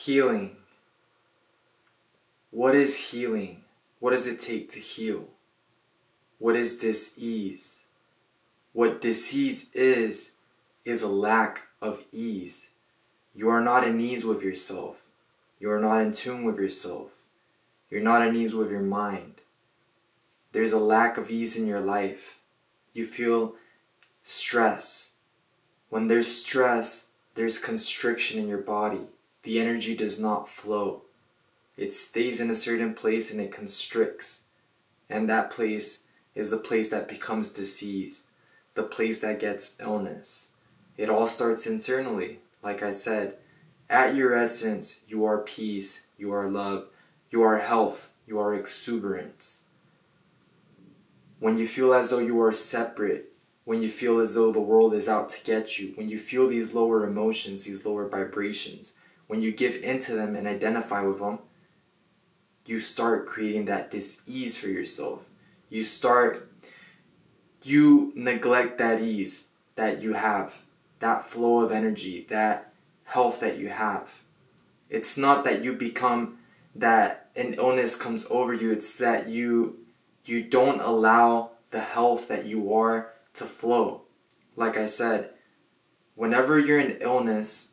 Healing. What is healing? What does it take to heal? What is dis-ease? What dis-ease is a lack of ease. You are not at ease with yourself. You are not in tune with yourself. You're not at ease with your mind. There's a lack of ease in your life. You feel stress. When there's stress, there's constriction in your body. The energy does not flow. It stays in a certain place and it constricts. And that place is the place that becomes diseased, the place that gets illness. It all starts internally. Like I said, at your essence, you are peace, you are love, you are health, you are exuberance. When you feel as though you are separate, when you feel as though the world is out to get you, when you feel these lower emotions, these lower vibrations, when you give into them and identify with them, you start creating that dis-ease for yourself. You neglect that ease that you have, that flow of energy, that health that you have. It's not that you become, that an illness comes over you, it's that you don't allow the health that you are to flow. Like I said, whenever you're in illness,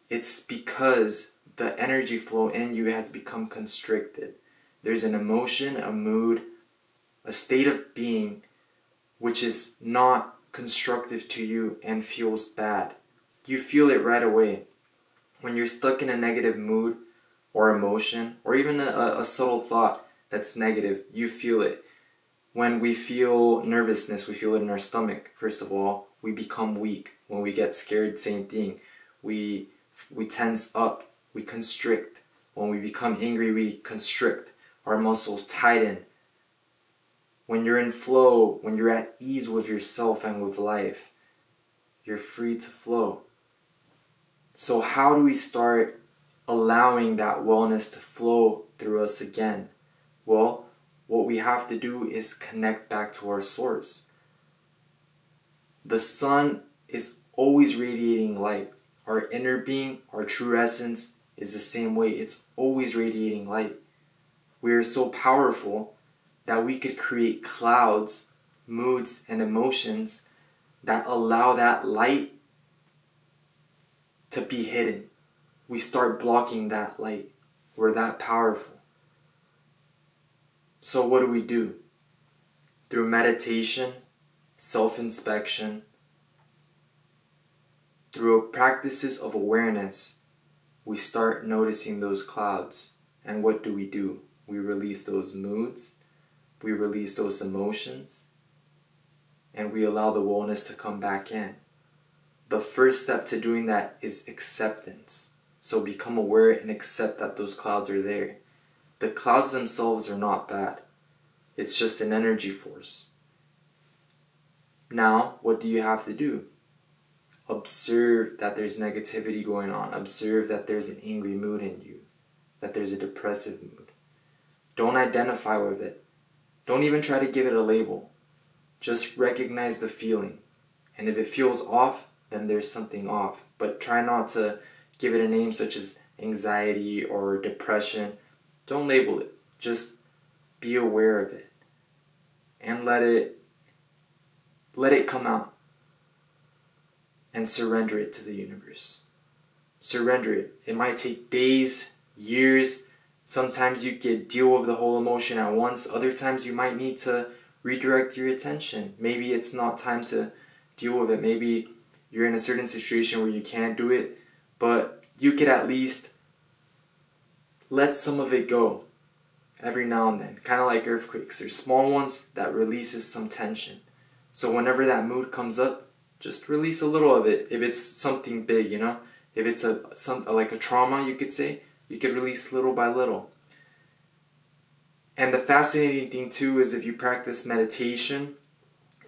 it's because the energy flow in you has become constricted. There's an emotion, a mood, a state of being which is not constructive to you and feels bad. You feel it right away. When you're stuck in a negative mood or emotion, or even a subtle thought that's negative, you feel it. When we feel nervousness, we feel it in our stomach. First of all, we become weak. When we get scared, same thing. We tense up, we constrict. When we become angry, we constrict. Our muscles tighten. When you're in flow, when you're at ease with yourself and with life, you're free to flow. So how do we start allowing that wellness to flow through us again? Well, what we have to do is connect back to our source. The sun is always radiating light. Our inner being, our true essence, is the same way. It's always radiating light. We are so powerful that we could create clouds, moods, and emotions that allow that light to be hidden. We start blocking that light. We're that powerful. So what do? Through meditation, self-inspection, through practices of awareness, we start noticing those clouds. And what do? We release those moods, we release those emotions, and we allow the wellness to come back in. The first step to doing that is acceptance. So become aware and accept that those clouds are there. The clouds themselves are not bad. It's just an energy force. Now, what do you have to do? Observe that there's negativity going on. Observe that there's an angry mood in you, that there's a depressive mood. Don't identify with it. Don't even try to give it a label. Just recognize the feeling. And if it feels off, then there's something off. But try not to give it a name such as anxiety or depression. Don't label it. Just be aware of it. And let it come out. And surrender it to the universe. Surrender it. It might take days, years. Sometimes you could deal with the whole emotion at once. Other times you might need to redirect your attention. Maybe it's not time to deal with it. Maybe you're in a certain situation where you can't do it. But you could at least let some of it go every now and then. Kind of like earthquakes. There's small ones that releases some tension. So whenever that mood comes up, just release a little of it. If it's something big, you know, if it's like a trauma, you could say, you could release little by little. And the fascinating thing too is if you practice meditation,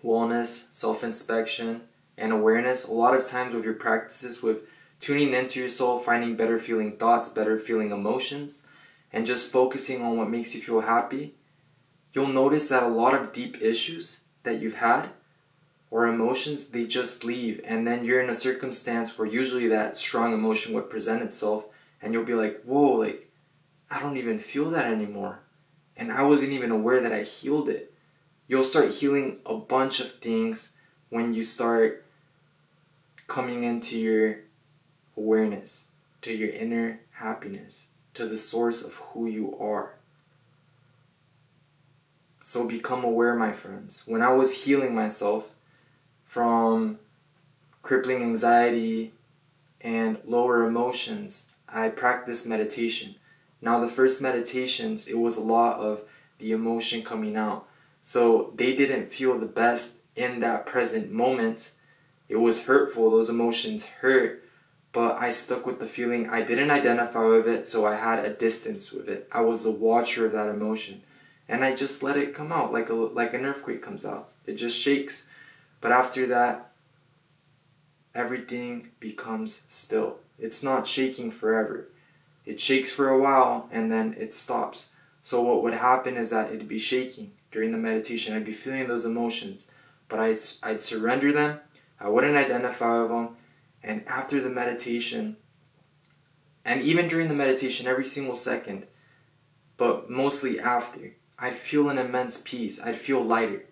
wellness, self-inspection, and awareness, a lot of times with your practices, with tuning into yourself, finding better feeling thoughts, better feeling emotions, and just focusing on what makes you feel happy, you'll notice that a lot of deep issues that you've had or emotions, they just leave. And then you're in a circumstance where usually that strong emotion would present itself, and you'll be like, whoa, like, I don't even feel that anymore. And I wasn't even aware that I healed it. You'll start healing a bunch of things when you start coming into your awareness, to your inner happiness, to the source of who you are. So become aware, my friends. When I was healing myself from crippling anxiety and lower emotions, I practiced meditation. Now the first meditations, it was a lot of the emotion coming out. So they didn't feel the best in that present moment. It was hurtful, those emotions hurt, but I stuck with the feeling. I didn't identify with it, so I had a distance with it. I was the watcher of that emotion. And I just let it come out like an earthquake comes out. It just shakes. But after that, everything becomes still. It's not shaking forever. It shakes for a while and then it stops. So what would happen is that it'd be shaking during the meditation. I'd be feeling those emotions, but I'd surrender them. I wouldn't identify with them. And after the meditation, and even during the meditation, every single second, but mostly after, I'd feel an immense peace. I'd feel lighter.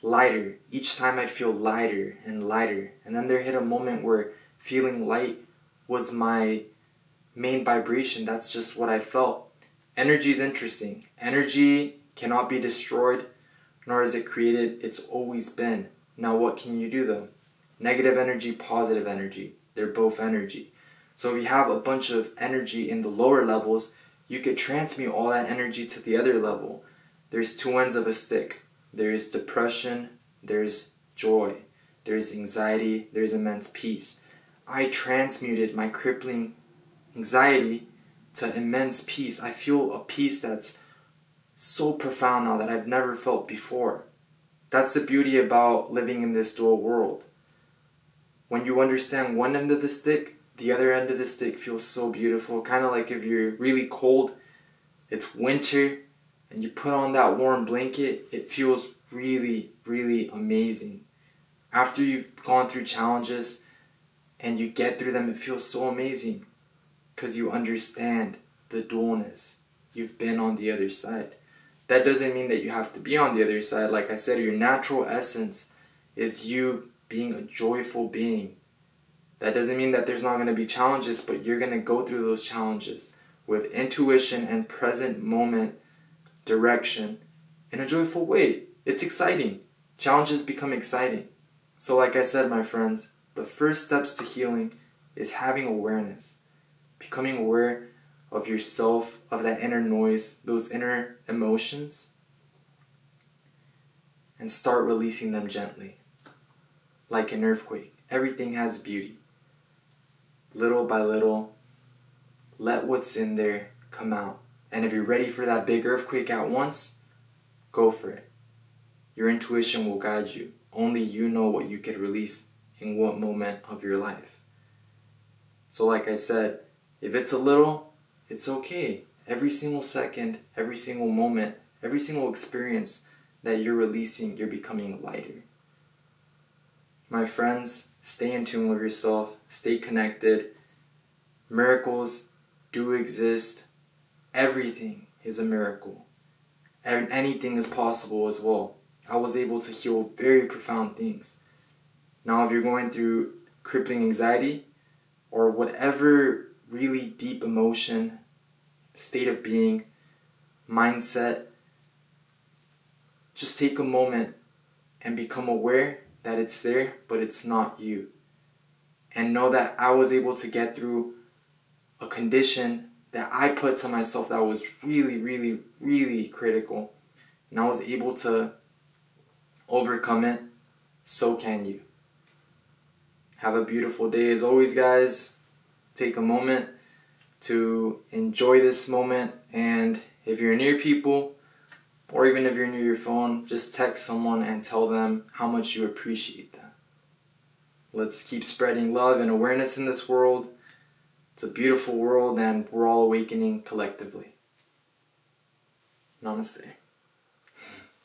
Lighter. Each time I'd feel lighter and lighter. And then there hit a moment where feeling light was my main vibration. That's just what I felt. Energy is interesting. Energy cannot be destroyed, nor is it created. It's always been. Now what can you do though? Negative energy, positive energy. They're both energy. So if you have a bunch of energy in the lower levels, you could transmute all that energy to the other level. There's two ends of a stick. There's depression, there's joy, there's anxiety, there's immense peace. I transmuted my crippling anxiety to immense peace. I feel a peace that's so profound now that I've never felt before. That's the beauty about living in this dual world. When you understand one end of the stick, the other end of the stick feels so beautiful. Kind of like if you're really cold, it's winter, and you put on that warm blanket, it feels really, really amazing. After you've gone through challenges and you get through them, it feels so amazing because you understand the dualness. You've been on the other side. That doesn't mean that you have to be on the other side. Like I said, your natural essence is you being a joyful being. That doesn't mean that there's not going to be challenges, but you're going to go through those challenges with intuition and present moment direction in a joyful way. It's exciting. Challenges become exciting. So like I said, my friends, the first steps to healing is having awareness. Becoming aware of yourself, of that inner noise, those inner emotions, and start releasing them gently. Like an earthquake, everything has beauty. Little by little, let what's in there come out. And if you're ready for that big earthquake at once, go for it. Your intuition will guide you. Only you know what you could release in what moment of your life. So like I said, if it's a little, it's okay. Every single second, every single moment, every single experience that you're releasing, you're becoming lighter. My friends, stay in tune with yourself. Stay connected. Miracles do exist. Everything is a miracle. And anything is possible as well. I was able to heal very profound things. Now if you're going through crippling anxiety or whatever really deep emotion, state of being, mindset, just take a moment and become aware that it's there, but it's not you. And know that I was able to get through a condition that I put to myself that was really, really, really critical. And I was able to overcome it. So can you. Have a beautiful day. As always, guys, take a moment to enjoy this moment. And if you're near people, or even if you're near your phone, just text someone and tell them how much you appreciate them. Let's keep spreading love and awareness in this world. It's a beautiful world and we're all awakening collectively. Namaste.